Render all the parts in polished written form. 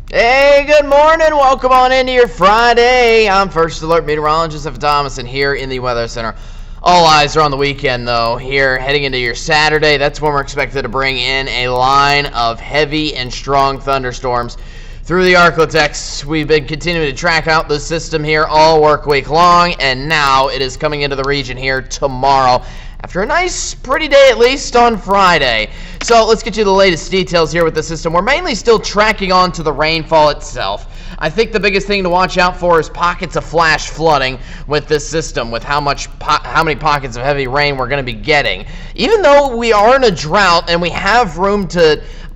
Hey, good morning. Welcome on into your Friday. I'm First Alert Meteorologist Evan Thomas, and here in the Weather Center. All eyes are on the weekend, though. Here, heading into your Saturday, that's when we're expected to bring in a line of heavy and strong thunderstorms through the Arklatex. We've been continuing to track out the system here all work week long, and now it is coming into the region here tomorrow, after a nice, pretty day at least on Friday. So let's get you the latest details here with the system. We're mainly still tracking on to the rainfall itself. I think the biggest thing to watch out for is pockets of flash flooding with this system, with how many pockets of heavy rain we're going to be getting. Even though we are in a drought and we have room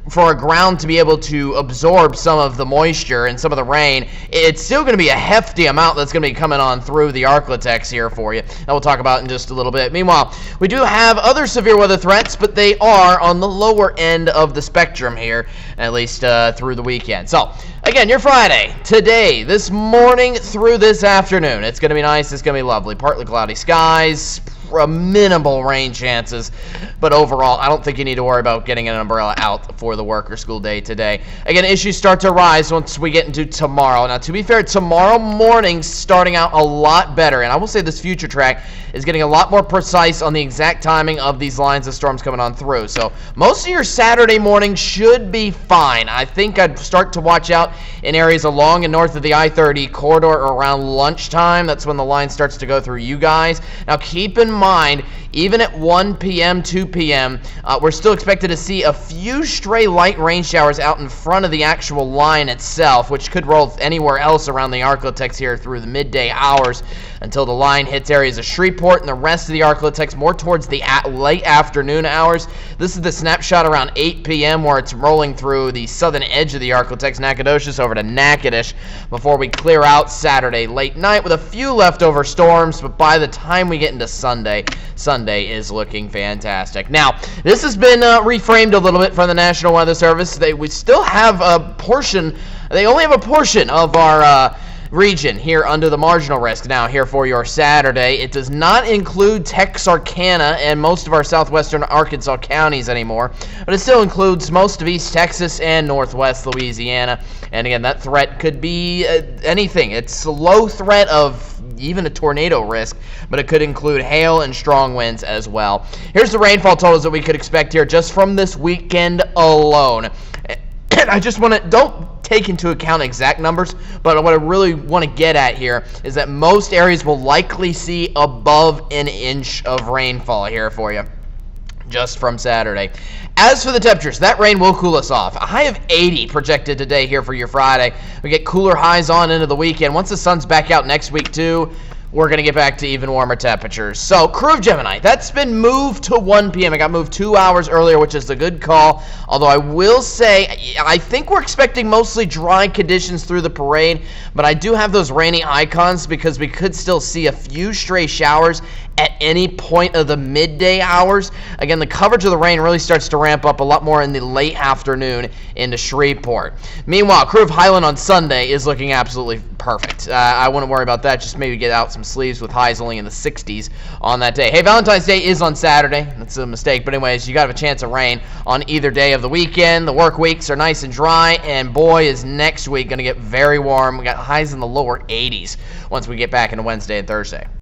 for our ground to be able to absorb some of the moisture and some of the rain, it's still going to be a hefty amount that's going to be coming on through the Arklatex here for you, that we'll talk about in just a little bit. Meanwhile, we do have other severe weather threats, but they are on the lower end of the spectrum here, at least through the weekend. So, again, your Friday, today, this morning through this afternoon. It's going to be nice, it's going to be lovely. Partly cloudy skies, minimal rain chances, but overall, I don't think you need to worry about getting an umbrella out for the work or school day today. Again, issues start to rise once we get into tomorrow. Now, to be fair, tomorrow morning's starting out a lot better, and I will say this future track is getting a lot more precise on the exact timing of these lines of storms coming on through. So most of your Saturday morning should be fine. I think I'd start to watch out in areas along and north of the I-30 corridor around lunchtime. That's when the line starts to go through you guys. Now, keep in mind, even at 1 p.m., 2 p.m., we're still expected to see a few stray light rain showers out in front of the actual line itself, which could roll anywhere else around the Arklatex here through the midday hours until the line hits areas of Shreveport and the rest of the Arklatex more towards the late afternoon hours. This is the snapshot around 8 p.m. where it's rolling through the southern edge of the Arklatex, Nacogdoches over to Natchitoches, before we clear out Saturday late night with a few leftover storms. But by the time we get into Sunday is looking fantastic. Now, this has been reframed a little bit from the National Weather Service. We still have a portion. They only have a portion of our region here under the marginal risk now here for your Saturday. It does not include Texarkana and most of our southwestern Arkansas counties anymore, but it still includes most of East Texas and northwest Louisiana. And again, that threat could be anything. It's a low threat of even a tornado risk, but it could include hail and strong winds as well. Here's the rainfall totals that we could expect here just from this weekend alone. And I just want to, don't take into account exact numbers, but what I really want to get at here is that most areas will likely see above an inch of rainfall here for you just from Saturday. As for the temperatures, that rain will cool us off. A high of 80 projected today here for your Friday. We get cooler highs on into the weekend. Once the sun's back out next week too, we're going to get back to even warmer temperatures. So, Crew of Gemini, that's been moved to 1 p.m. It got moved 2 hours earlier, which is a good call. Although I will say, I think we're expecting mostly dry conditions through the parade, but I do have those rainy icons because we could still see a few stray showers at any point of the midday hours. Again, the coverage of the rain really starts to ramp up a lot more in the late afternoon into Shreveport. Meanwhile, Crew of Highland on Sunday is looking absolutely perfect. I wouldn't worry about that. Just maybe get out some sleeves with highs only in the 60s on that day. Hey, Valentine's Day is on Saturday. That's a mistake. But anyways, you got a chance of rain on either day of the weekend. The work weeks are nice and dry. And boy, is next week going to get very warm. We got highs in the lower 80s once we get back into Wednesday and Thursday.